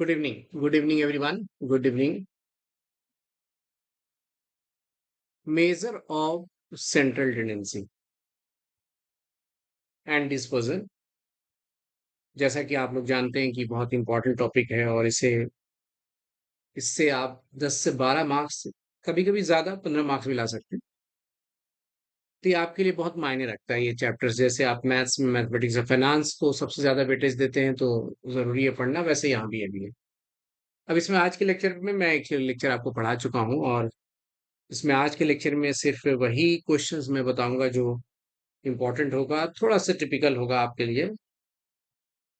Good evening. Good evening, everyone. Good evening. Measure of central tendency and dispersion. जैसा कि आप लोग जानते हैं कि बहुत इंपॉर्टेंट टॉपिक है और इसे इससे आप 10 से 12 मार्क्स कभी-कभी ज़्यादा 15 मार्क्स भी ला सकते हैं। तो ये आपके लिए बहुत मायने रखता है ये चैप्टर्स जैसे आप मैथ्स में मैथमेटिक्स या फाइनेंस को सबसे ज़्यादा वेटेज देते हैं तो ज़रूरी है पढ़ना वैसे यहाँ भी अभी है। अब इसमें आज के लेक्चर में मैं एक लेक्चर आपको पढ़ा चुका हूँ और इसमें आज के लेक्चर में सिर्फ वही क्वेश्चंस मैं बताऊंगा जो इम्पोर्टेंट होगा, थोड़ा-सा टिपिकल होगा आपके लिए,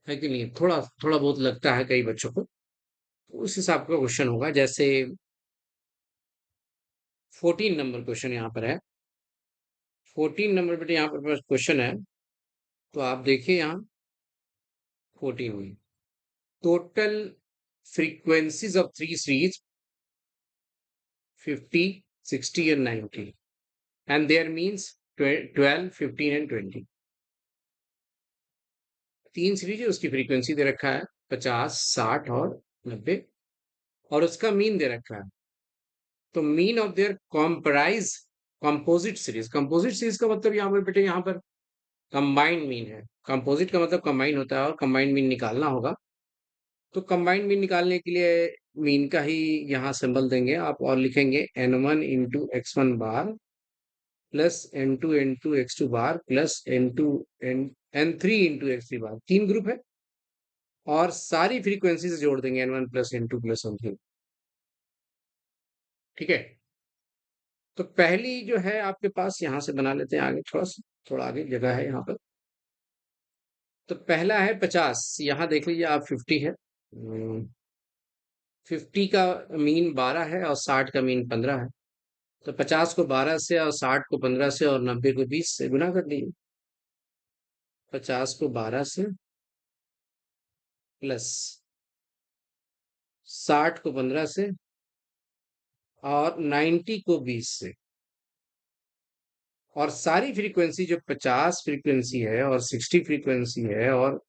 है कि नहीं? थोड़ा थोड़ा बहुत लगता है कई बच्चों को, तो उस हिसाब का क्वेश्चन होगा। जैसे 14 नंबर क्वेश्चन यहाँ पर है। 14 नंबर बेटे यहाँ पर बस क्वेश्चन है, तो आप देखिए यहाँ 14 में, total frequencies of 3 series 50, 60 and 90 and there means 12, 15 and 20। 3 series है, उसकी फ्रीक्वेंसी दे रखा है 50, 60 और 90 और उसका मीन दे रखा है। तो mean of their composite series का मतलब यहाँ पर बेटे यहाँ पर कंबाइंड मीन है। कंपोजिट का मतलब कंबाइन होता है और कंबाइंड मीन निकालना होगा। तो कंबाइंड मीन निकालने के लिए मीन का ही यहाँ सिंबल देंगे आप और लिखेंगे n1 इंटू x1 बार प्लस n2 x2 बार प्लस n3 इंटू x3 बार। 3 ग्रुप है और सारी फ्रीक्वेंसी से जोड़ देंगे n1 plus n2 plus n3। ठीक है, तो पहली जो है आपके पास यहाँ से बना लेते हैं आगे थोड़ा आगे जगह है यहाँ पर। तो पहला है 50, यहाँ देख लीजिए आप 50 है। 50 का मीन 12 है और 60 का मीन 15 है। तो 50 को 12 से और 60 को 15 से और 90 को 20 से गुना कर दीजिए। 50 को 12 से प्लस 60 को 15 से और 90 को 20 से और सारी फ्रीक्वेंसी जो 50 फ्रीक्वेंसी है और 60 फ्रीक्वेंसी है और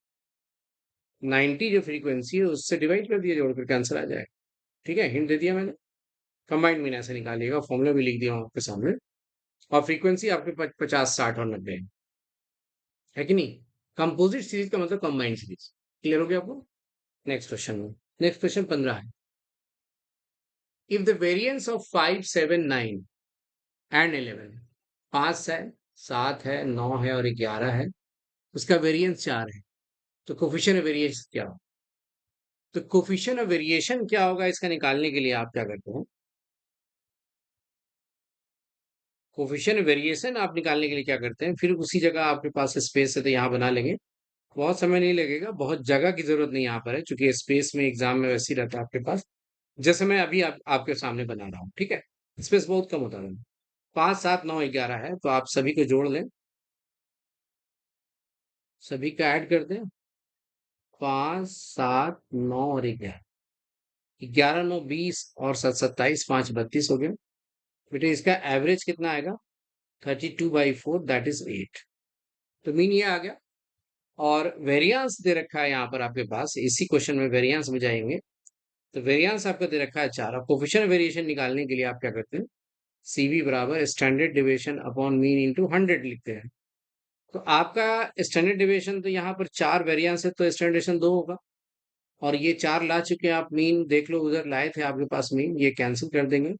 90 जो फ्रीक्वेंसी है उससे डिवाइड कर दिया, जोड़कर कैंसर आ जाए। ठीक है, हिंट दे दिया मैंने। कंबाइंड मीन ऐसे निकालिएगा, फॉर्मूला भी लिख दिया हूँ आपके सामने। और फ्रीक्वेंसी आपके 50, 60 और 90 है कि नहीं? कंपोजिट सीरीज का मतलब कंबाइंड सीरीज। क्लियर हो गया आपको? नेक्स्ट क्वेश्चन में, नेक्स्ट क्वेश्चन 15 है। If the variance of 5, 7, 9 and 11, 5 है, 7 है, 9 है और 11 है, उसका वेरिएंस 4 है, तो कोफिशिएंट ऑफ वेरिएशन क्या होगा? तो कोफिशिएंट ऑफ वेरिएशन क्या होगा इसका निकालने के लिए आप क्या करते हैं? कोफिशिएंट वेरिएशन आप निकालने के लिए क्या करते हैं, फिर उसी जगह आपके पास स्पेस है तो यहाँ बना लेंगे। बहुत समय नहीं लगेगा, बहुत जगह की जरूरत नहीं यहाँ पर है, क्योंकि स्पेस में एग्जाम में वैसे ही रहता है आपके पास, जैसे मैं अभी आपके सामने बना रहा हूँ। ठीक है, स्पेस बहुत कम होता है। 5, 7, 9, 11 है, तो आप सभी को जोड़ लें, सभी का ऐड कर दें। 5, 7, 9 और 11, 11, 9, 20 और 7, 27, 5, 32 हो गए। बेटे इसका एवरेज कितना आएगा? 32/4, दैट इज 8। तो मीन ये आ गया। और वेरिएंस दे रखा है यहाँ पर आपके पास, इसी क्वेश्चन में वेरिएंस में जाएंगे। तो वेरिएंस आपका दे रखा है 4। अब कोफिशिएंट वेरिएशन निकालने के लिए आप क्या करते हैं? सीवी बराबर standard deviation upon mean into 100 लिखते हैं। तो आपका स्टैंडर्ड डिविएशन तो यहाँ पर 4 वेरिएंस है, तो स्टैंडर्ड डिविएशन 2 होगा। और ये 4 ला चुके हैं आप, मीन देख लो, उधर लाए थे आपके पास मीन, ये कैंसिल कर देंगे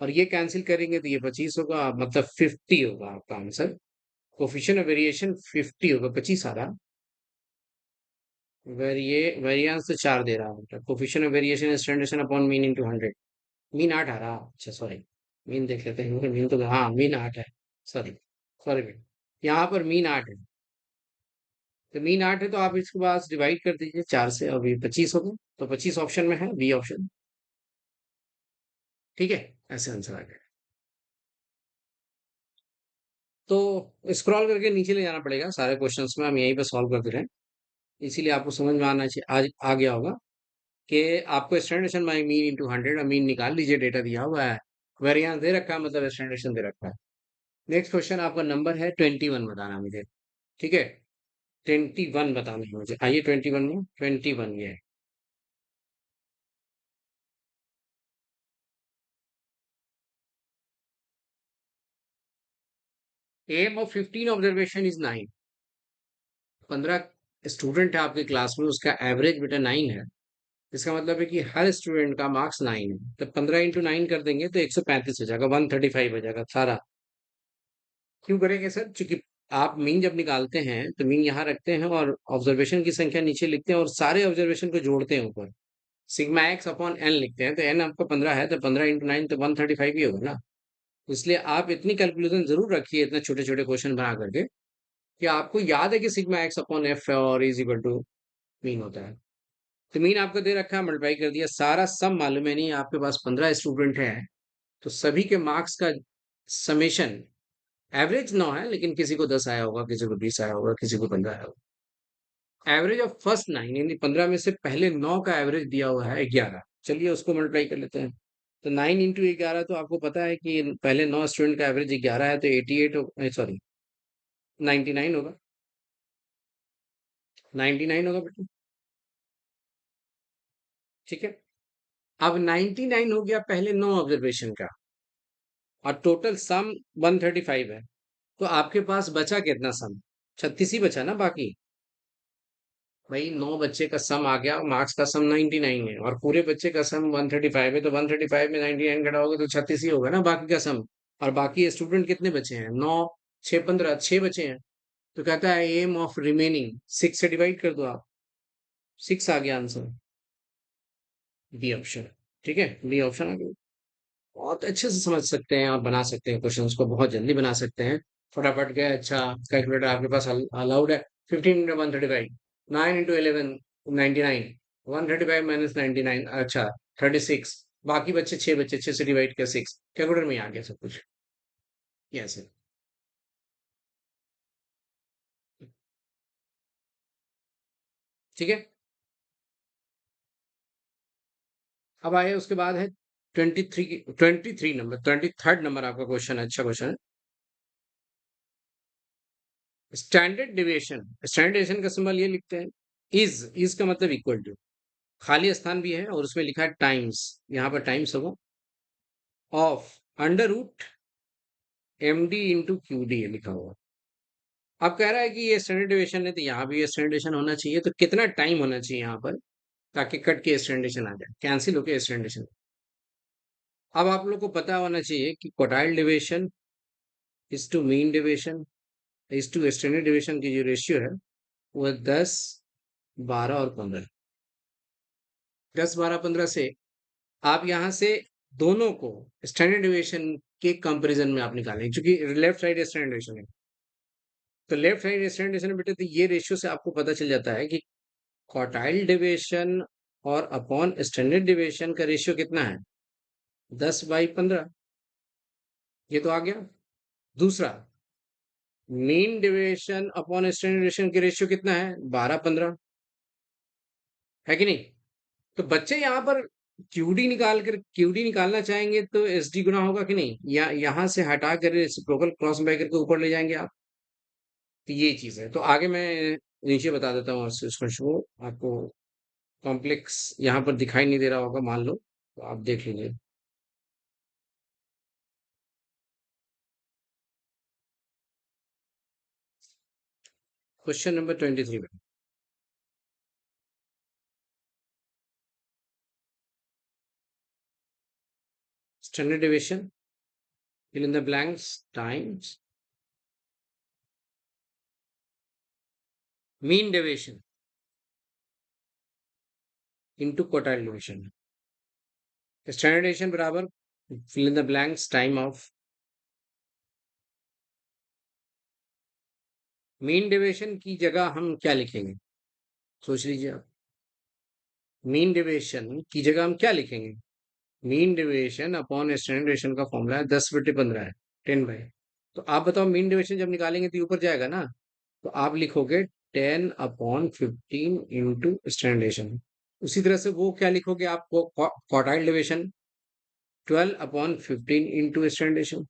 और ये कैंसिल करेंगे तो ये 25 होगा, मतलब 50 होगा आपका आंसर। कोफिशिएंट ऑफ वेरिएशन 50 होगा, 25 आ रहा। वेरिएंस तो 4 दे रहा है, मतलब coefficient of variation standard upon mean into 100। Mean 8 आ रहा, अच्छा सॉरी, मीन देख लेते हैं, मीन तो हाँ मीन 8 है। सॉरी, सॉरी बेटा, यहाँ पर मीन 8 है। तो मीन 8 है तो आप इसके बाद डिवाइड कर दीजिए 4 से, अभी 25 होगा, तो 25 ऑप्शन में है, बी ऑप्शन। ठीक है, ऐसे आंसर आ गया। तो स्क्रॉल करके नीचे ले जाना पड़ेगा, सारे क्वेश्चंस में हम यहीं पे सॉल्व करते रहे, इसीलिए आपको समझ में आना चाहिए, आज आ गया होगा कि आपको standard by mean into 100, mean निकाल लीजिए, डेटा दिया हुआ है, वेरिएंस दे रखा है, मतलब स्टैंडर्ड दे रखा है। नेक्स्ट क्वेश्चन आपका नंबर है 21 बताना मुझे। ठीक है, 21 बताना है मुझे, आइए 21 में, 21 ये है। M of 15 observation is 9। 15 student है आपके क्लास में, उसका एवरेज बेटा 9 है। इसका मतलब है कि हर स्टूडेंट का मार्क्स 9 है, तो 15 × 9 कर देंगे तो 135 हो जाएगा, 135 हो जाएगा सारा। क्यों करेंगे सर? क्योंकि आप मीन जब निकालते हैं तो मीन यहाँ रखते हैं और ऑब्जर्वेशन की संख्या नीचे लिखते हैं और सारे ऑब्जर्वेशन को जोड़ते हैं ऊपर, सिग्मा एक्स अपॉन एन लिखते हैं। तो एन आपका 15 है, तो 15 × 9 तो 135 ही होगा ना। इसलिए आप इतनी कैलकुलेशन जरूर रखिए इतने छोटे छोटे क्वेश्चन बना करके, कि आपको याद है कि सिग्मा एक्स अपॉन एफ और इज इक्वल टू मीन होता है। तो मीन आपको दे रखा है, मल्टीप्लाई कर दिया, सारा सम मालूम है नहीं, आपके पास 15 स्टूडेंट है, तो सभी के मार्क्स का समेशन एवरेज 9 है, लेकिन किसी को 10 आया होगा, किसी को 20 आया होगा, किसी को 15 आया होगा। एवरेज ऑफ फर्स्ट 9 यानी 15 में से पहले 9 का एवरेज दिया हुआ है 11। चलिए उसको मल्टीप्लाई कर लेते हैं। तो 9 × 11, तो आपको पता है कि पहले 9 स्टूडेंट का एवरेज 11 है, तो 88, सॉरी 99 होगा। 99 होगा बेटा। ठीक है। अब 99 हो गया पहले 9 ऑब्जर्वेशन का, और टोटल सम 135 है। तो आपके पास बचा कितना सम? 36 ही बचा ना बाकी। भाई 9 बच्चे का सम आ गया, मार्क्स का सम 99 है, और पूरे बच्चे का सम 135 है, तो 135 में 99 घटाओगे तो 36 ही होगा ना बाकी का सम। और बाकी स्टूडेंट कितने बचे हैं? 9, 6, 15, 6 बचे हैं। तो कहता है एम ऑफ रिमेनिंग 6 से डिवाइड कर दो आप, 6 आ गया आंसर, बी ऑप्शन। ठीक है, बी ऑप्शन आ गया। बहुत अच्छे से समझ सकते हैं आप, बना सकते हैं क्वेश्चंस को, बहुत जल्दी बना सकते हैं। फटाफट गए। अच्छा, कैलकुलेटर आपके पास अलाउड है। 15 × 135, 9 × 11 99, 135 माइनस 99, अच्छा 36। बाकी बच्चे 6 बच्चे, 6 से डिवाइड किया 6, कैलकुलेटर में ही आ गया सब कुछ। यस है। ठीक है। अब आए उसके बाद है 23 नंबर आपका क्वेश्चन, अच्छा क्वेश्चन है। स्टैंडर्ड डिविएशन, स्टैंडर्ड डिविएशन का सिंबल ये लिखते हैं, इज का मतलब इक्वल टू, खाली स्थान भी है और उसमें लिखा है टाइम्स, यहाँ पर टाइम्स होगा of under root M D into Q D लिखा हुआ। अब कह रहा है कि ये स्टैंडर्ड डेविएशन है, तो यहाँ भी ये स्टैंडर्ड डेविएशन होना चाहिए, तो कितना टाइम होना चाहिए यहाँ पर, ताकि कट के स्टैंडर्ड डेविएशन आ जाए, कैंसिल होके स्टैंडर्ड डेविएशन। अब आप लोग को पता होना चाहिए कि quartile deviation is to mean deviation is to standard deviation की जो रेशियो है वो 10, 12 और 15। 10, 12, 15 से आप यहाँ से दोनों को स्टैंडर्ड डेविएशन के कंपैरिजन में आप निकालें, क्योंकि लेफ्ट साइड स्टैंडर्ड डेविएशन है, तो लेफ्ट साइड स्टैंडर्ड डेविएशन में बेटे, तो ये रेशियो से आपको पता चल जाता है कि क्वार्टाइल डेविएशन और अपॉन स्टैंडर्ड डेविएशन का रेशियो कितना है, 10/15। ये तो आ गया। दूसरा, mean deviation upon standard deviation के रेशियो कितना है, 12/15, है कि नहीं? तो बच्चे यहाँ पर क्यूडी निकालना चाहेंगे तो एस डी गुना होगा कि नहीं, या यहाँ से हटा कर रेसिप्रोकल क्रॉस बाय करके ऊपर ले जाएंगे आप। तो ये चीज है, तो आगे मैं नीचे बता देता हूँ इस क्वेश्चन को आपको। कॉम्प्लेक्स यहाँ पर दिखाई नहीं दे रहा होगा मान लो, तो आप देख लीजिए। क्वेश्चन नंबर 23 में standard deviation, fill in the blanks, times mean deviation into quartile deviation। Standard deviation बराबर fill in the blanks time of mean deviation की जगह हम क्या लिखेंगे, सोच लीजिए आप। मीन डेविएशन की जगह हम क्या लिखेंगे? Mean deviation upon standard deviation का फॉर्मूला है 10/15 है, 10/। तो आप बताओ मीन डेविएशन जब निकालेंगे तो ये ऊपर जाएगा ना, तो आप लिखोगे 10/15 इंटू स्टैंडर्ड डेविएशन। उसी तरह से वो क्या लिखोगे आपको, quartile deviation 12/15 into standard deviation.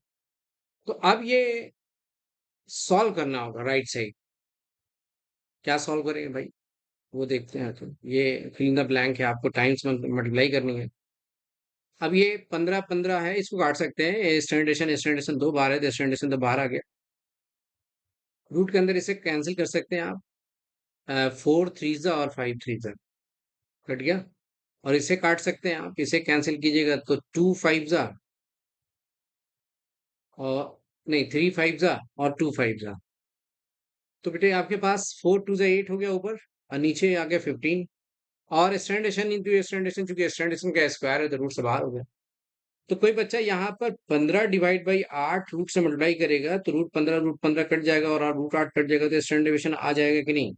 तो अब ये सॉल्व करना होगा राइट साइड। क्या सॉल्व करेंगे भाई, वो देखते हैं। तो ये फिल इन द ब्लैंक है, आपको टाइम्स मल्टीप्लाई करनी है। अब ये 15/15 है, इसको काट सकते हैं, स्टैंडर्ड डेविएशन 2 बार है, तो स्टैंडर्ड डेविएशन तो बाहर आ गया। रूट के अंदर इसे कैंसिल कर सकते हैं आप, 4 3 और 5 3 कट गया। और इसे काट सकते हैं आप, इसे कैंसिल कीजिएगा तो 2 5 और नहीं 3 5 और 2 5। तो बेटे आपके पास 4 2 8 हो गया ऊपर, और नीचे आ गया 15। और स्टैंडर्डेशन इंटू स्टैंडर्डेशन, चूंकि स्टैंडर्डेशन का स्क्वायर है तो रूट से बाहर हो गया। तो कोई बच्चा यहाँ पर 15 डिवाइड बाई 8 रूट से मल्टीप्लाई करेगा तो रूट 15 कट जाएगा और रूट 8 कट जाएगा, तो स्टैंडर्ड डेविएशन आ जाएगा कि नहीं?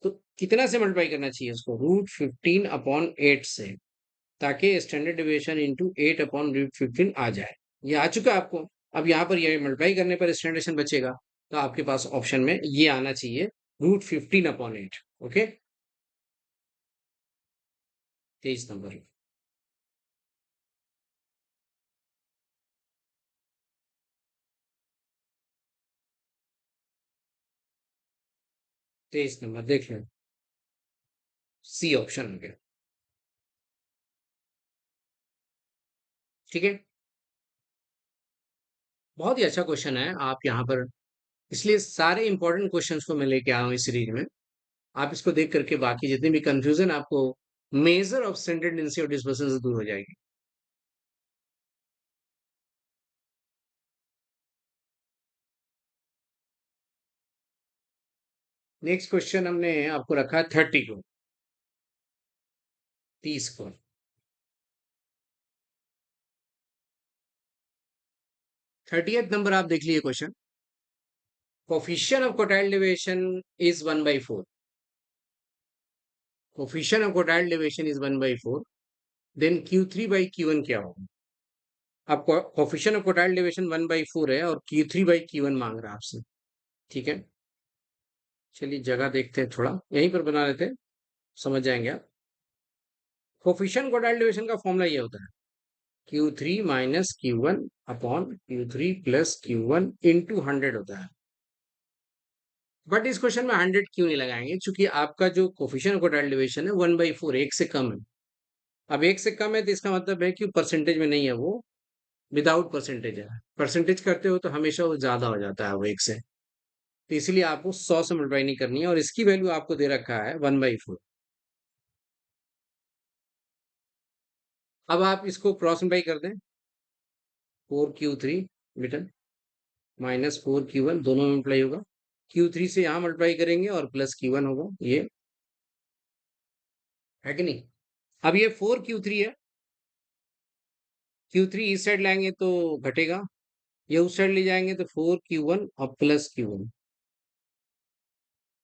तो कितना से मल्टीप्लाई करना चाहिए उसको? रूट 15 अपॉन 8 से, ताकि standard deviation into 8 upon root 15 आ जाए। ये आ चुका आपको। अब यहाँ पर ये मल्टीप्लाई करने पर स्टैंडर्डेशन बचेगा, तो आपके पास ऑप्शन में ये आना चाहिए, root 15 upon 8। Okay, 23 number. 23 number देख लें, सी ऑप्शन हो गया। ठीक है, बहुत ही अच्छा क्वेश्चन है। आप यहाँ पर, इसलिए सारे इंपॉर्टेंट क्वेश्चंस को मैं लेके आया हूँ इस सीरीज में। आप इसको देख करके बाकी जितनी भी कंफ्यूजन आपको मेजर ऑफ स्टैंडर्ड डेंसिटी और डिस्पर्सन से दूर हो जाएगी। नेक्स्ट क्वेश्चन हमने आपको रखा है 30 को, 30 को। 30th नंबर आप देख लीजिए question. Coefficient of quartile deviation is 1/4। Coefficient of quartile deviation is 1/4, then Q3/Q1 क्या होगा? अब कोफिशिएंट ऑफ क्वार्टाइल डेविएशन 1/4 है और Q3/Q1 मांग रहा है आपसे। ठीक है, चलिए जगह देखते हैं, थोड़ा यहीं पर बना लेते हैं, समझ जाएंगे आप। कोफिशिएंट क्वार्टाइल डेविएशन का फॉर्मूला ये होता है, Q3 - Q1 upon Q3 plus Q1 into 100 होता है। बट इस क्वेश्चन में 100 क्यों नहीं लगाएंगे? क्योंकि आपका जो कोफिशिएंट क्वार्टाइल डिवीजन है 1/4, एक से कम है। अब एक से कम है तो इसका मतलब है कि परसेंटेज में नहीं है, वो विदाउट परसेंटेज है। परसेंटेज करते हो तो हमेशा वो ज्यादा हो जाता है वो एक से। तो इसलिए आपको 100 से मल्टीप्लाई नहीं करनी है, और इसकी वैल्यू आपको दे रखा है 1/4। अब आप इसको क्रॉस मल्टीप्लाई कर दें, 4Q3 बेटा -4Q1, दोनों में मल्टीप्लाई होगा। Q3 से यहाँ मल्टीप्लाई करेंगे और प्लस Q1 होगा, ये है कि नहीं? अब ये 4Q3 है, Q3 इस साइड लाएंगे तो घटेगा, ये उस साइड ले जाएंगे तो 4Q1 और प्लस Q1।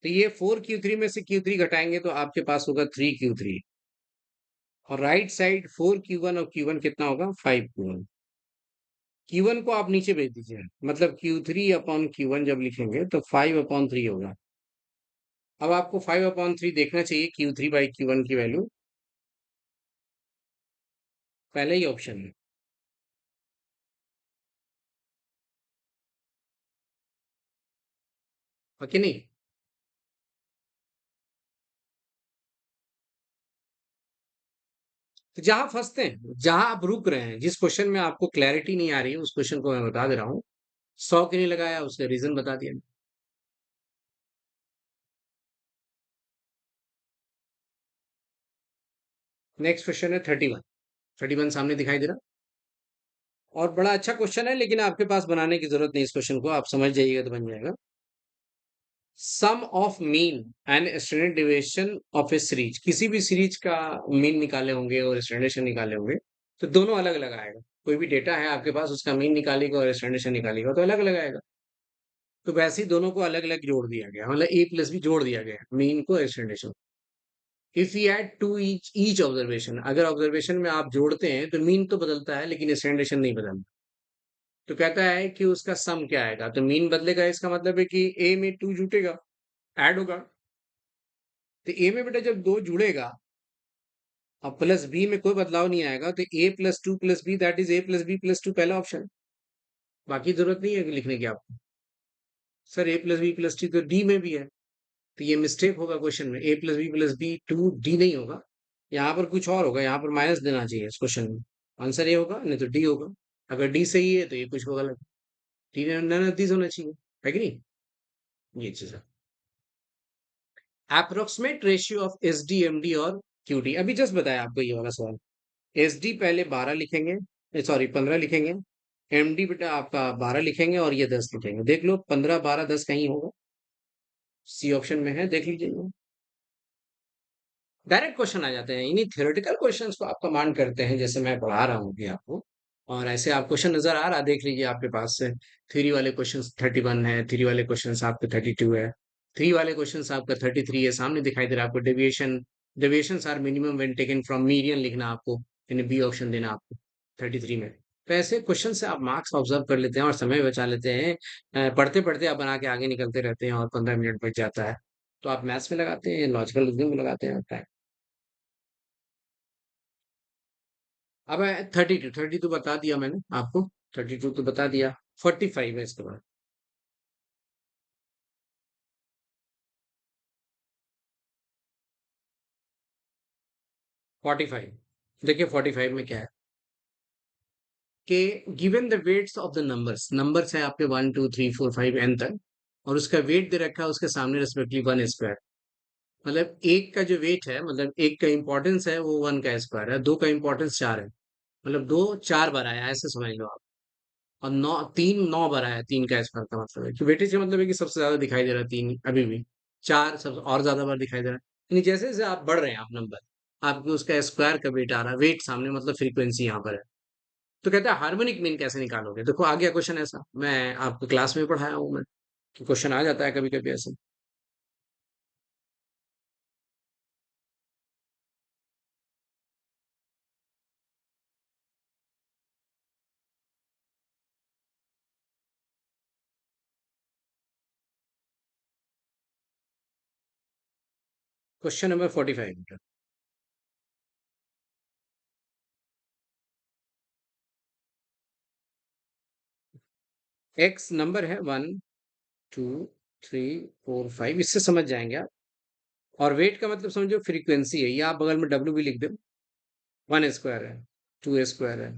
तो ये 4Q3 में से Q3 घटाएंगे तो आपके पास होगा 3Q3, और राइट साइड 4Q1 और Q1 कितना होगा? 5Q1। Q1 को आप नीचे भेज दीजिए, मतलब Q3/Q1 जब लिखेंगे तो 5/3 होगा। अब आपको 5/3 देखना चाहिए Q3/Q1 की वैल्यू, पहले ही ऑप्शन है, है कि नहीं? तो जहां फंसते हैं, जहां आप रुक रहे हैं, जिस क्वेश्चन में आपको क्लैरिटी नहीं आ रही है, उस क्वेश्चन को मैं बता दे रहा हूँ। 100 क्यों नहीं लगाया, उसका रीजन बता दिया। नेक्स्ट क्वेश्चन है 31। 31 सामने दिखाई दे रहा, और बड़ा अच्छा क्वेश्चन है, लेकिन आपके पास बनाने की जरूरत नहीं, इस क्वेश्चन को आप समझ जाइएगा तो बन जाएगा। Sum of mean and standard deviation of a series, किसी भी सीरीज का मीन निकाले होंगे और स्टैंडर्ड निकाले होंगे, तो दोनों अलग अलग आएगा। कोई भी डेटा है आपके पास, उसका मीन निकालेगा और स्टैंडर्ड निकालेगा तो अलग अलग आएगा। तो वैसे ही दोनों को अलग अलग जोड़ दिया गया, मतलब A+B जोड़ दिया गया मीन को standard. If you add to each observation, अगर ऑब्जर्वेशन में आप जोड़ते हैं तो मीन तो बदलता है लेकिन स्टैंडर्ड नहीं बदलता। तो कहता है कि उसका सम क्या आएगा, तो मीन बदलेगा, इसका मतलब है कि ए में 2 जुटेगा, ऐड होगा। तो ए में बेटा जब 2 जुड़ेगा और प्लस बी में कोई बदलाव नहीं आएगा, तो A+2+B दैट इज A+B+2, पहला ऑप्शन। बाकी जरूरत नहीं है लिखने की आपको। सर A+B+2 तो डी में भी है, तो ये मिस्टेक होगा क्वेश्चन में, A+B+B 2 डी नहीं होगा, यहाँ पर कुछ और होगा, यहाँ पर माइनस देना चाहिए इस क्वेश्चन में। आंसर ये होगा, नहीं तो डी होगा। अगर डी सही है तो ये कुछ होगा गलत। डी नन ऑफ दीज होना चाहिए, है कि नहीं? ये चीज है। Approximate ratio of S D M D और क्यू डी, अभी जस्ट बताया आपको ये वाला सवाल। एस डी पहले 12 लिखेंगे, सॉरी 15 लिखेंगे, एम डी बेटा आपका 12 लिखेंगे और ये 10 लिखेंगे। देख लो 15 12 10 कहीं होगा, सी ऑप्शन में है, देख लीजिए। डायरेक्ट क्वेश्चन आ जाते हैं, इन्हीं थ्योरेटिकल क्वेश्चंस को आप कमांड करते हैं, जैसे मैं पढ़ा रहा हूँ अभी आपको। और ऐसे आप क्वेश्चन नजर आ रहा है, देख लीजिए आपके पास से। थ्री वाले क्वेश्चंस 31 है, थ्री वाले क्वेश्चंस आपके 32 है, थ्री वाले क्वेश्चंस आपका 33 है, सामने दिखाई दे रहा है आपको deviation. Deviations are minimum when taken from median लिखना आपको, यानी बी ऑप्शन देना आपको 33 में। तो ऐसे क्वेश्चन से आप मार्क्स ऑब्जर्व कर लेते हैं और समय बचा लेते हैं। पढ़ते पढ़ते आप बना के आगे निकलते रहते हैं और 15 मिनट बच जाता है। तो आप मैथ्स में लगाते हैं, लॉजिकल रीजनिंग में लगाते हैं। अब 32, 32 बता दिया मैंने आपको, 32 तो बता दिया। 45 है इसके बाद। 45, देखिए 45 में क्या है कि given the weights of the numbers, numbers है आपके 1 2 3 4 5 एन तक, और उसका वेट दे रखा है उसके सामने रिस्पेक्टिवली 1 स्क्वायर। मतलब एक का जो वेट है, मतलब एक का इंपॉर्टेंस है वो 1 का स्क्वायर है, दो का इंपॉर्टेंस 4 है, मतलब दो 4 बार आया, ऐसे समझ लो आप। और नौ, तीन 9 बार आया, तीन का स्क्वायर का मतलब है कि वेटेज का मतलब है कि सबसे ज्यादा दिखाई दे रहा है तीन अभी भी। चार सब और ज्यादा बार दिखाई दे रहा है, यानी जैसे जैसे आप बढ़ रहे हैं आप नंबर, आपको उसका स्क्वायर का वेट आ रहा है, वेट सामने मतलब फ्रीक्वेंसी यहाँ पर है। तो कहते हैं हार्मोनिक मीन कैसे निकालोगे, देखो आ गया क्वेश्चन ऐसा, मैं आपको क्लास में पढ़ाया हूँ मैं, कि क्वेश्चन आ जाता है कभी कभी ऐसे। Question number 45। एक्स नंबर है 1 2 3 4 5, इससे समझ जाएंगे आप। और वेट का मतलब समझो फ्रीक्वेंसी है, या आप बगल में डब्ल्यू भी लिख दो। 1 स्क्वायर है, 2 स्क्वायर है,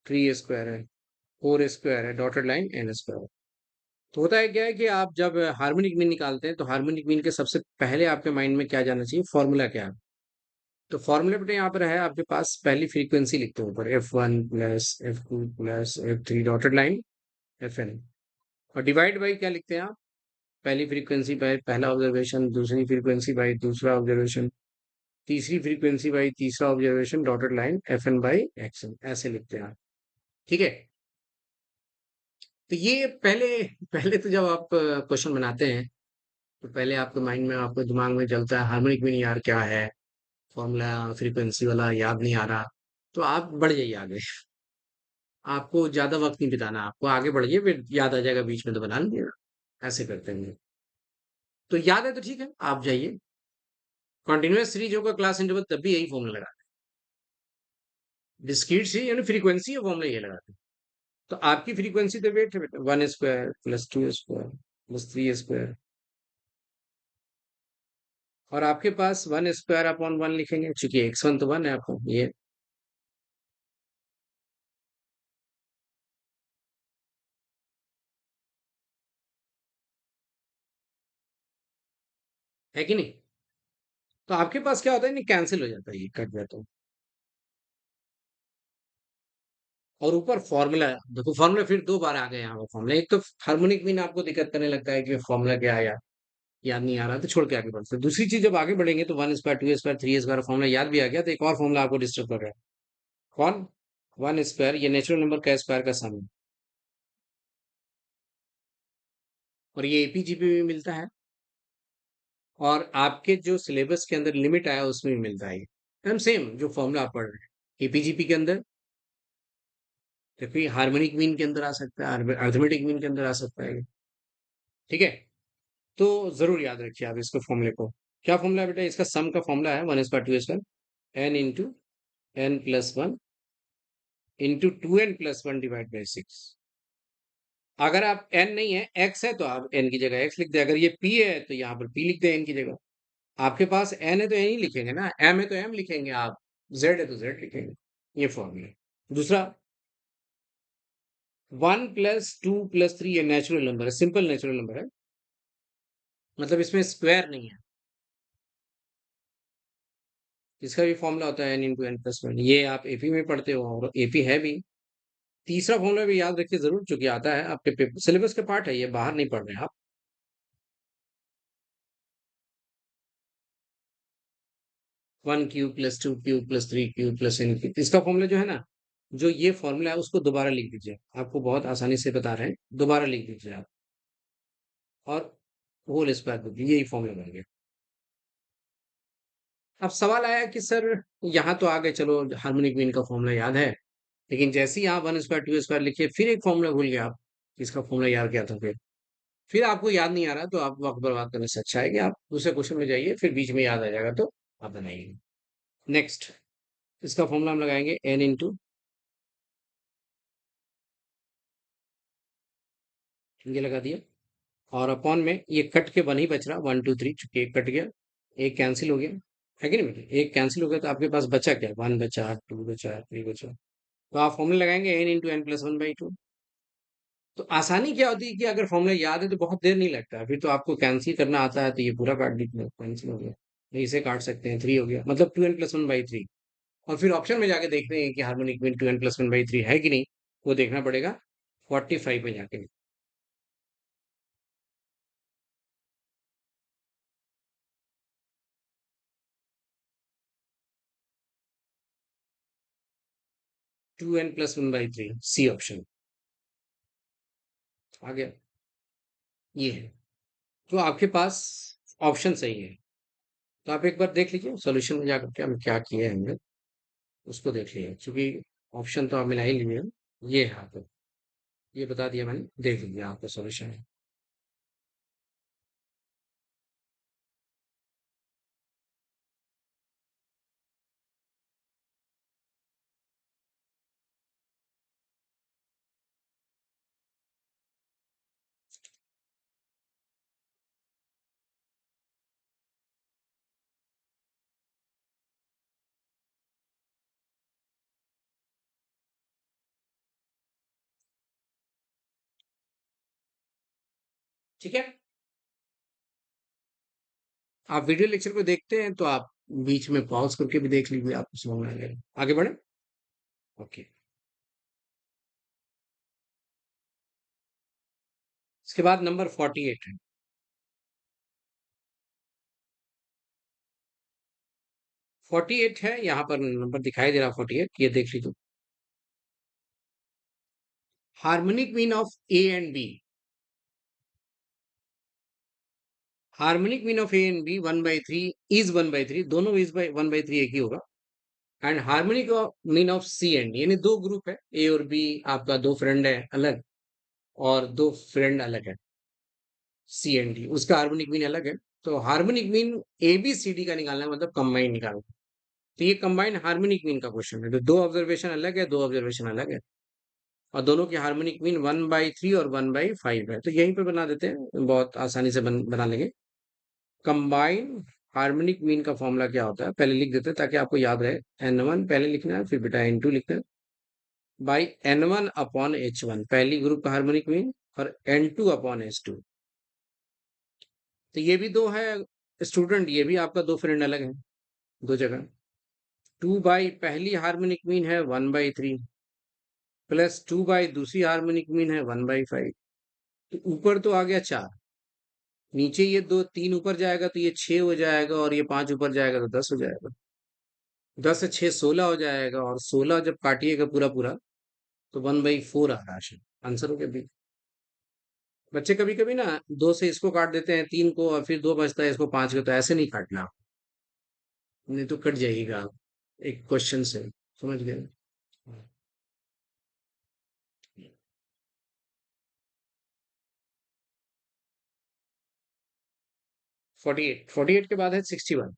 3 स्क्वायर है, 4 स्क्वायर है, डॉटेड लाइन n स्क्वायर। तो होता है क्या है कि आप जब हार्मोनिक मीन निकालते हैं तो हार्मोनिक मीन के सबसे पहले आपके माइंड में क्या जाना चाहिए, फॉर्मूला क्या है। तो फॉर्मूला बेटा यहाँ पर है आपके पास, पहली फ्रीक्वेंसी लिखते हैं ऊपर, F1 + F2 + F3 dotted line Fn। और डिवाइड बाई क्या लिखते हैं आप, पहली फ्रीक्वेंसी बाय पहला ऑब्जर्वेशन, दूसरी फ्रीक्वेंसी बाय दूसरा ऑब्जर्वेशन, तीसरी फ्रीक्वेंसी बाय तीसरा ऑब्जर्वेशन, डॉटेड लाइन Fn/Xn, ऐसे लिखते हैं आप। ठीक है। तो ये पहले पहले तो जब आप क्वेश्चन बनाते हैं, तो पहले आपके माइंड में, आपके दिमाग में चलता है हार्मोनिक मीन यार क्या है, फॉर्मूला फ्रीक्वेंसी वाला याद नहीं आ रहा। तो आप बढ़ जाइए आगे, आपको ज्यादा वक्त नहीं बिताना, आपको आगे बढ़िए, फिर याद आ जाएगा बीच में तो बना लीजिएगा। ऐसे करते हैं। तो याद है तो ठीक है, आप जाइए। कंटिन्यूअस सीरीज होगा क्लास इंटरवल, तब भी यही फॉर्मूला लगा, डिस्क्रीट सी यानी फ्रीक्वेंसी और फॉर्मूला ये लगाते हैं। तो आपकी फ्रीक्वेंसी तो वेट है बेटा, 1 स्क्वायर + 2 स्क्वायर + 3 स्क्वायर। और आपके पास 1 स्क्वायर/1 लिखेंगे, चूंकि x1 तो 1 है आपको ये, है कि नहीं। तो आपके पास क्या होता है, नहीं कैंसिल हो जाता है, ये कट जाता है। और ऊपर फॉर्मूला, देखो फॉर्मूला फिर दो बार आ गए यहाँ पर फॉर्मूला, एक तो हार्मोनिक मीन आपको दिक्कत करने लगता है कि फॉर्मूला क्या आया, याद नहीं आ रहा, तो छोड़ के आगे बढ़ते हैं। दूसरी चीज, जब आगे बढ़ेंगे तो 1 स्क्वायर 2 स्क्वायर 3 स्क्वायर फॉर्मूला याद भी आ गया, तो एक और फॉर्मूला आपको डिस्टर्ब कर रहा है। कौन, 1 स्क्वायर, ये नेचुरल नंबर का स्क्वायर का सम है। और ये एपीजीपी में मिलता है, और आपके जो सिलेबस के अंदर लिमिट आया उसमें भी मिलता है, एकदम सेम जो फॉर्मूला आप पढ़ रहे हैं एपीजीपी के अंदर। तो फिर हार्मोनिक मीन के अंदर आ सकता है, अर्थमेटिक मीन के अंदर आ सकता है। ठीक है। तो जरूर याद रखिए आप इसको, फॉर्मूले को। क्या फॉर्मूला है बेटा, इसका सम का फॉर्मूला है 1 square 2 square n × n+1 × 2n+1/6। अगर आप n नहीं है, x है, तो आप n की जगह x लिख दे। अगर ये p है तो यहाँ पर p लिख दे n की जगह। आपके पास n है तो n ही लिखेंगे ना, m है तो m लिखेंगे आप, z है तो z लिखेंगे। ये फॉर्मूला है। दूसरा, 1 + 2 + 3 ये नेचुरल नंबर है, सिंपल नेचुरल नंबर है। मतलब इसमें स्क्वायर नहीं है। इसका भी फॉर्मूला होता है n × n+1। ये आप एपी में पढ़ते हो और एपी है भी। तीसरा फॉर्मूला भी याद रखिए जरूर, क्योंकि आता है आपके पेपर सिलेबस के पार्ट है, ये बाहर नहीं पढ़ रहे हैं आप। 1³ + 2³ + 3³ + n³। इसका फॉर्मूला जो है ना, जो ये फॉर्मूला है उसको दोबारा लिख दीजिए, आपको बहुत आसानी से बता रहे हैं, दोबारा लिख दीजिए आप। और होल स्क्वायर कर दीजिए, यही फॉर्मूला बन गया। अब सवाल आया कि सर यहाँ तो आ गए, चलो हार्मोनिक मीन का फॉर्मूला याद है, लेकिन जैसे ही आप 1²2² लिखिए फिर एक फॉर्मूला भूल गए आप। इसका फॉर्मूला याद क्या था फिर आपको याद नहीं आ रहा, तो आप वक्त बर्बाद करने से अच्छा है कि आप दूसरे क्वेश्चन में जाइए, फिर बीच में याद आ जाएगा तो आप बनाइए। नेक्स्ट, इसका फॉर्मूला हम लगाएंगे n ये लगा दिया, और अपॉन में ये कट के वन ही बच रहा, 1 2 3, चूंकि एक कट गया, एक कैंसिल हो गया, है कि नहीं बेटे? एक कैंसिल हो गया तो आपके पास बचा क्या? 1 बचा, 2 बचा, 3 बचा। तो आप फॉर्मूला लगाएंगे n × n+1/2। तो आसानी क्या होती है कि अगर फॉर्मूला याद है तो बहुत देर नहीं लगता है, फिर तो आपको कैंसिल करना आता है तो ये पूरा काट दीजिए, कैंसिल हो गया, तो इसे काट सकते हैं, 3 हो गया, मतलब 2n+1/3। और फिर ऑप्शन में जाके देखते हैं कि हार्मोनिक मीन 2n+1/3 है कि नहीं, वो देखना पड़ेगा 45 में जाके। 2n+1/3 सी ऑप्शन आ गया, ये है। तो आपके पास ऑप्शन सही है, तो आप एक बार देख लीजिए सॉल्यूशन में जाकर के हम क्या किए हैं हमने, उसको देख लीजिए, क्योंकि ऑप्शन तो आप मिला ही लिए हैं। ये है आपको, ये बता दिया मैंने, देख लीजिए आपका सॉल्यूशन है। ठीक है, आप वीडियो लेक्चर को देखते हैं तो आप बीच में पॉज करके भी देख लीजिए, आपको समझ में आ जाएगा। आगे बढ़े। ओके, इसके बाद नंबर 48 है। 48 है, यहाँ पर नंबर दिखाई दे रहा 48, ये देख लीजिए। Harmonic mean of A and B, harmonic mean of A and B 1/3 is 1/3, दोनों इज बाई 1/3 एक ही होगा। And harmonic mean of C and D, यानी दो ग्रुप है ए और बी, आपका दो फ्रेंड है अलग, और दो फ्रेंड अलग है, सी एंड डी, उसका हार्मोनिक मीन अलग है। तो harmonic mean A B C D का निकालना है, मतलब कंबाइन निकालना। तो ये कंबाइन हार्मोनिक मीन का क्वेश्चन है, तो दो ऑब्जर्वेशन अलग है, दो ऑब्जर्वेशन अलग है, और दोनों की हार्मोनिक मीन 1/3 और 1/5 है। तो यहीं पे बना देते हैं, बहुत आसानी से बना लेंगे। कंबाइन हार्मोनिक मीन का फॉर्मूला क्या होता है पहले लिख देते हैं, ताकि आपको याद रहे। n1 पहले लिखना है, फिर बेटा n2 लिखना है, बाई n1/h1 पहली ग्रुप का हार्मोनिक मीन, और n2/h2। तो ये भी दो है स्टूडेंट, ये भी आपका दो फ्रेंड अलग है, दो जगह। 2 बाई पहली हार्मोनिक मीन है 1/3, +2 बाई दूसरी हार्मोनिक मीन है 1/5। तो ऊपर तो आ गया 4, नीचे ये दो, 3 ऊपर जाएगा तो ये 6 हो जाएगा, और ये 5 ऊपर जाएगा तो 10 हो जाएगा। 10 से 6 16 हो जाएगा, और 16 जब काटिएगा पूरा पूरा तो 1/4 आ रहा है आंसर हो गया बी। बच्चे कभी कभी ना दो से इसको काट देते हैं, तीन को, और फिर दो बचता है इसको, पांच को, तो ऐसे नहीं काटना, नहीं तो कट जाइएगा आप एक क्वेश्चन से, समझ गए? 48 के बाद है 61।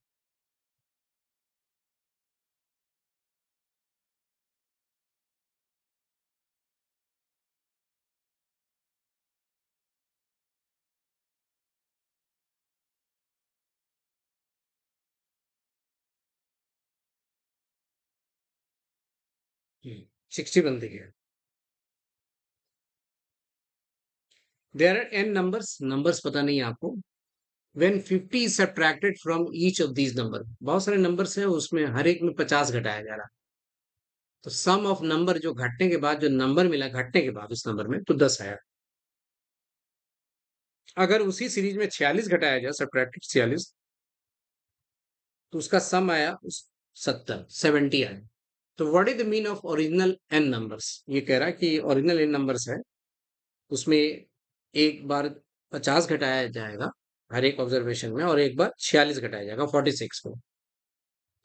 60 बनती है। There are N numbers, numbers पता नहीं है आपको, when 50 is subtracted from each of these number, बहुत सारे नंबर्स हैं उसमें हर एक में 50 घटाया जा रहा, तो सम ऑफ नंबर जो घटने के बाद जो नंबर मिला घटने के बाद उस नंबर में तो 10 आया। अगर उसी सीरीज में 46 घटाया जाए, सब्ट्रैक्टेड 46, तो उसका सम आया 70 आया। तो what is the mean of original N numbers, ये कह रहा है कि ओरिजिनल एन नंबर्स है उसमें एक बार 50 घटाया जाएगा हर एक ऑब्जर्वेशन में, और एक बार 46 घटाया जाएगा 46 को।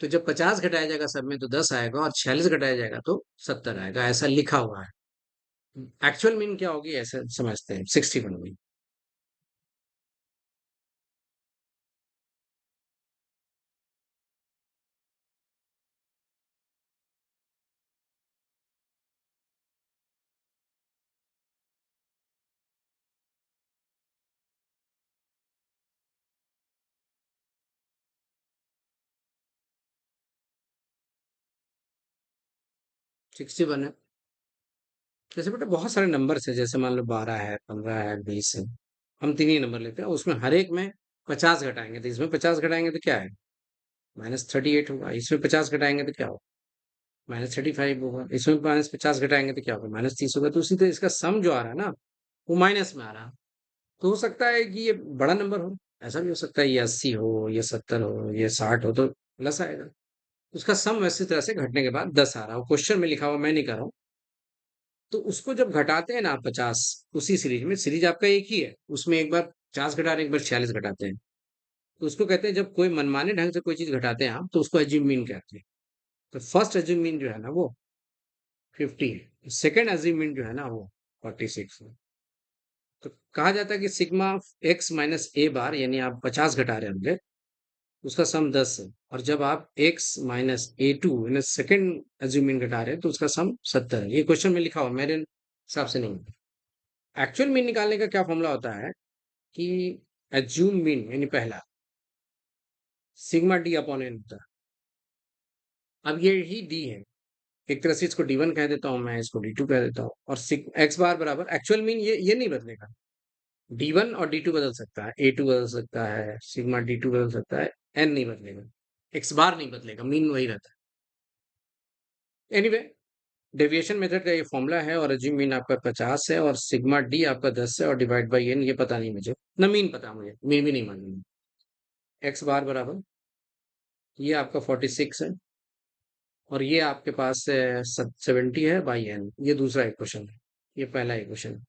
तो जब 50 घटाया जाएगा सब में तो 10 आएगा, और 46 घटाया जाएगा तो 70 आएगा, ऐसा लिखा हुआ है। एक्चुअल मीन क्या होगी ऐसे समझते हैं, 61 में। 61 है। जैसे बेटा बहुत सारे नंबर है, जैसे मान लो 12 है, 15 है, 20 है, हम तीन ही नंबर लेते हैं, उसमें हर एक में 50 घटाएंगे तो इसमें 50 घटाएंगे तो क्या है, -38 होगा। इसमें 50 घटाएंगे तो क्या होगा, -35 होगा। इसमें -50 घटाएंगे तो क्या होगा, -30 होगा। तो उसी तरह इसका सम जो आ रहा है ना, वो माइनस में आ रहा है। तो हो सकता है कि ये बड़ा नंबर हो, ऐसा भी हो सकता है ये 80 हो, ये 70 हो, ये 60 हो, तो प्लस आएगा। उसका सम वैसी तरह से घटने के बाद 10 आ रहा हो, क्वेश्चन में लिखा हुआ, मैं नहीं कर रहा हूँ। तो उसको जब घटाते हैं ना आप 50, उसी सीरीज में, सीरीज आपका एक ही है, उसमें एक बार 50 घटा रहे हैं, एक बार 46 घटाते हैं, तो उसको कहते हैं, जब कोई मनमाने ढंग से कोई चीज घटाते हैं आप, तो उसको अज्यूम मीन कहते हैं। तो फर्स्ट अज्यूम मीन जो है ना वो 50 है, सेकेंड अज्यूम मीन जो है ना वो 46 है। तो कहा जाता है कि सिग्मा एक्स माइनस ए बार, यानी आप 50 घटा रहे होंगे, उसका सम 10 है। और जब आप एक्स माइनस ए टू यानी सेकेंड अज्यूम मीन घटा रहे हैं, तो उसका सम 70 है। ये क्वेश्चन में लिखा हुआ, मेरे हिसाब से नहीं। एक्चुअल मीन निकालने का क्या फॉर्मूला होता है कि एज्यूम मीन यानी पहला सिग्मा डी अपॉन एन होता है। अब ये ही डी है, एक तरह से इसको डी1 कह देता हूं मैं, इसको डी2 कह देता हूं, और एक्स बार बराबर एक्चुअल मीन, ये नहीं बदलेगा। डी1 और डी2 बदल सकता है, ए टू बदल सकता है, सिग्मा डी2 बदल सकता है, एन नहीं बदलेगा, एक्स बार नहीं बदलेगा, मीन वही रहता है। एनीवे, डेविएशन मेथड का ये फॉर्मूला है, और अज्यूम मीन आपका 50 है, और सिग्मा डी आपका 10 है, और डिवाइड बाई एन ये पता नहीं मुझे, न मीन पता मुझे, मीन भी नहीं मालूम। एक्स बार बराबर ये आपका 46 है, और ये आपके पास 70 है बाई एन, ये दूसरा इक्वेशन है, ये पहला इक्वेशन है।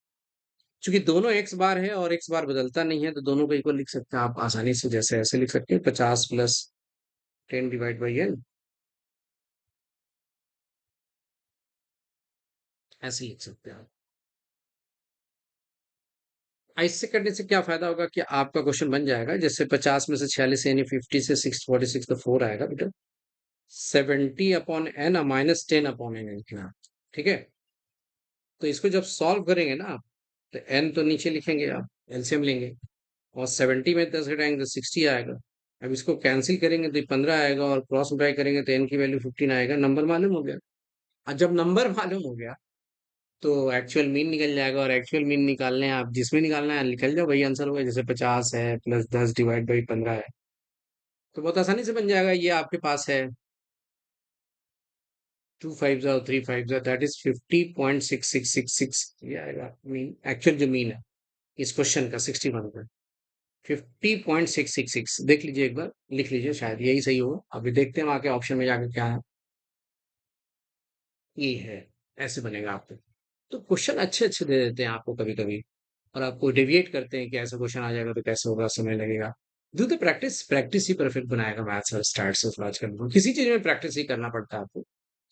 चूंकि दोनों एक्स बार है और एक्स बार बदलता नहीं है, तो दोनों को इक्वल लिख सकते हैं आप आसानी से, जैसे ऐसे लिख सकते हैं 50 प्लस 10 डिवाइड बाई एन, ऐसे लिख सकते हैं आप। इससे करने से क्या फायदा होगा कि आपका क्वेश्चन बन जाएगा, जैसे 50 में से 46 यानी 50 से 646 तो 4 आएगा बेटा, 70 अपॉन एन -10 अपॉन एन लिखना, ठीक है। तो इसको जब सॉल्व करेंगे ना आप, तो एन तो नीचे लिखेंगे आप, एलसीएम लेंगे, और 70 में 10 घटाएंगे तो 60 आएगा। अब इसको कैंसिल करेंगे तो 15 आएगा, और क्रॉस मल्टीप्लाई करेंगे तो एन की वैल्यू 15 आएगा। नंबर मालूम हो गया। और जब नंबर मालूम हो गया तो एक्चुअल मीन निकल जाएगा, और एक्चुअल मीन निकालने आप जिसमें निकालना है निकल जाओ, वही आंसर होगा। जैसे 50 है प्लस 10 डिवाइड बाई 15 है, तो बहुत आसानी से बन जाएगा। ये आपके पास है 2 5 0 3 5 0, दैट इज 50.6666, ये आएगा मीन, एक्चुअल जो मीन है इस क्वेश्चन का 61 का 50.666। देख लीजिए एक बार, लिख लीजिए, शायद यही सही होगा। अभी देखते हैं वहां के ऑप्शन में जाकर क्या है। ये है, ऐसे बनेगा आपको। तो क्वेश्चन अच्छे अच्छे दे देते हैं आपको कभी कभी, और आपको डेविएट करते हैं कि ऐसा क्वेश्चन आ जाएगा तो कैसे होगा, समय लगेगा। Do the practice, practice he perfect बनाएगा मैथ्स और स्टार्ट से आज करना, किसी चीज में प्रैक्टिस ही करना पड़ता है आपको।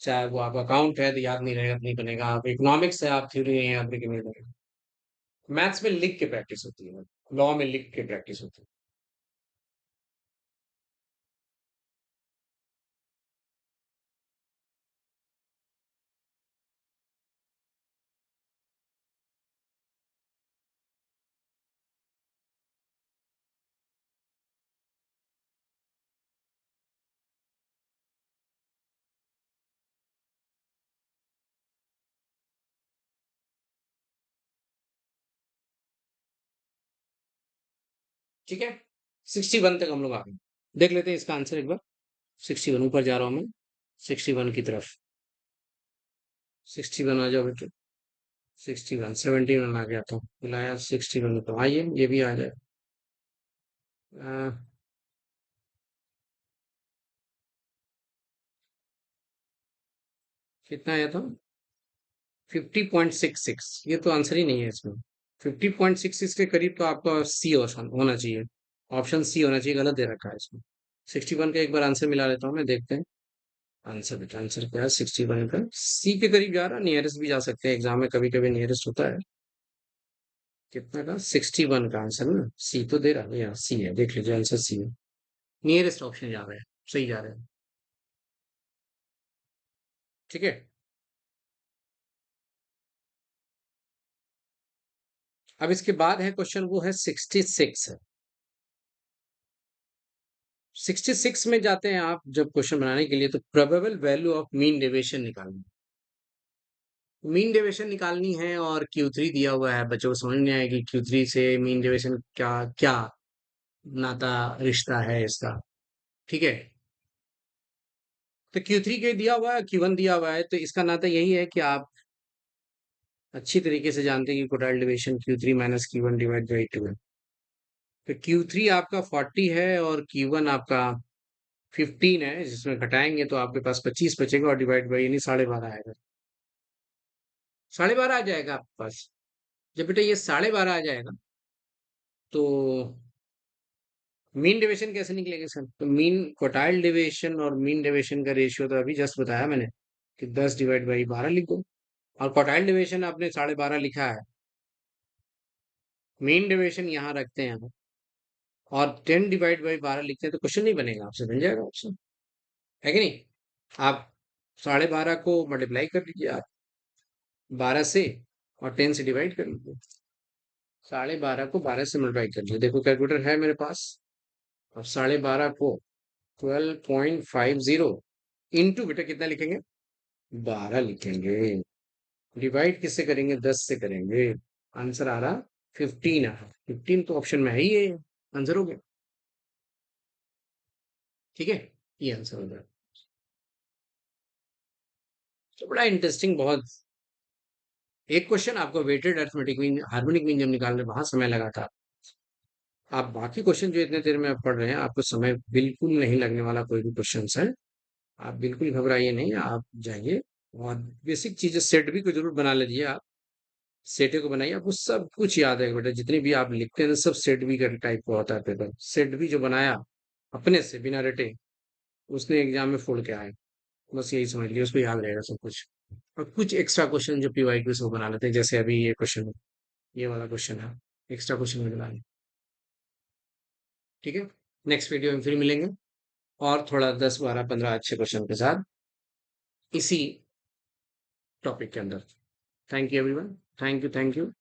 चाहे वो आप अकाउंट है तो याद नहीं रहेगा, नहीं बनेगा। आप इकोनॉमिक्स है, आप थ्योरी नहीं याद नहीं बनेगा। मैथ्स में लिख के प्रैक्टिस होती है, लॉ में लिख के प्रैक्टिस होती है। ठीक है, 61 तक हम लोग आ गए। देख लेते हैं इसका आंसर एक बार। 61 ऊपर जा रहा हूँ मैं, 61 की तरफ। 61 आ जाओ बेटे। 61, 71 आ गया था, बुलाया 61 तो आइए ये भी आ जाए। अ, कितना आया था? 50.66, ये तो आंसर ही नहीं है इसमें। 50.66 के करीब तो आपका सी ऑप्शन होना चाहिए। ऑप्शन सी होना चाहिए, गलत दे रखा है इसमें। 61 का एक बार आंसर मिला लेता हूँ मैं, देखते हैं। आंसर बेटा, आंसर क्या है? 61 का सी के करीब जा रहा, नियरेस्ट भी जा सकते हैं, एग्जाम में कभी कभी नियरेस्ट होता है। कितना का? 61 का आंसर ना, सी तो दे रहा है यार, सी है, देख लीजिए आंसर सी है। नियरेस्ट ऑप्शन जा रहे हैं, सही जा रहे हैं। ठीक है। अब इसके बाद है क्वेश्चन, वो है 66 है। 66 में जाते हैं आप जब क्वेश्चन बनाने के लिए, तो probable value of mean deviation निकालनी। मीन डेविएशन निकालनी है, और Q3 दिया हुआ है, बच्चों को समझ नहीं आएगी Q3 से मीन डेविएशन क्या क्या नाता रिश्ता है इसका। ठीक है। तो Q3 के दिया हुआ है, Q1 दिया हुआ है, तो इसका नाता यही है कि आप अच्छी तरीके से जानते हैं कि quartile deviation Q3 minus Q1 divide by 2 है। तो Q3 आपका 40 है और Q1 आपका 15 है, जिसमें घटाएंगे तो आपके पास 25 बचेगा, और डिवाइड बाई यानी 12.5 आएगा। 12.5 आ जाएगा आपके पास। जब बेटा ये 12.5 आ जाएगा, तो मीन डेविएशन कैसे निकलेगा सर? तो मीन क्वार्टाइल डेविएशन और मीन डेविएशन का रेशियो तो अभी जस्ट बताया मैंने, कि 10 डिवाइड बाई 12 लिख दो। और क्वार्टाइल डेविएशन आपने 12.5 लिखा है, मीन डेविएशन यहाँ रखते हैं हम, और 10 डिवाइड बाई 12 लिखते हैं, तो क्वेश्चन नहीं बनेगा आपसे, बन जाएगा ऑप्शन, है कि नहीं? आप 12.5 को मल्टीप्लाई कर लीजिए आप 12 से, और 10 से डिवाइड कर लीजिए। 12.5 को 12 से मल्टीप्लाई कर लीजिए, देखो कैलकुलेटर है मेरे पास। अब 12.5 को 12.50 इंटू, बेटा कितना लिखेंगे? 12 लिखेंगे। डिवाइड किससे करेंगे? 10 से करेंगे। आंसर आ रहा 15 आ रहा। 15 तो ऑप्शन में है ही, है आंसर हो गया। ठीक है, ये आंसर हो गया। तो बड़ा इंटरेस्टिंग बहुत। एक क्वेश्चन आपको weighted arithmetic mean, harmonic mean जब निकालने वहां समय लगा था। आप बाकी क्वेश्चन जो इतने देर में आप पढ़ रहे हैं, आपको समय बिल्कुल नहीं लगने वाला, कोई भी क्वेश्चन है। आप बिल्कुल घबराइए नहीं, आप जाइए और बेसिक चीजें सेट भी को जरूर बना लीजिए आप। सेटे को बनाइए, आपको सब कुछ याद है बेटा, जितनी भी आप लिखते हैं ना, सब सेट भी का टाइप का होता है पेपर। सेट भी जो बनाया अपने से बिना रटे, उसने एग्जाम में फोड़ के आया। बस यही समझ लिया, उसको याद रहेगा सब कुछ। और कुछ एक्स्ट्रा क्वेश्चन जो PYQ से वो बना लेते हैं, जैसे अभी ये क्वेश्चन, ये वाला क्वेश्चन है, एक्स्ट्रा क्वेश्चन में बना। ठीक है। नेक्स्ट वीडियो में फिर मिलेंगे, और थोड़ा 10 12 15 अच्छे क्वेश्चन के साथ, इसी टॉपिक के अंदर। Thank you everyone. Thank you, thank you.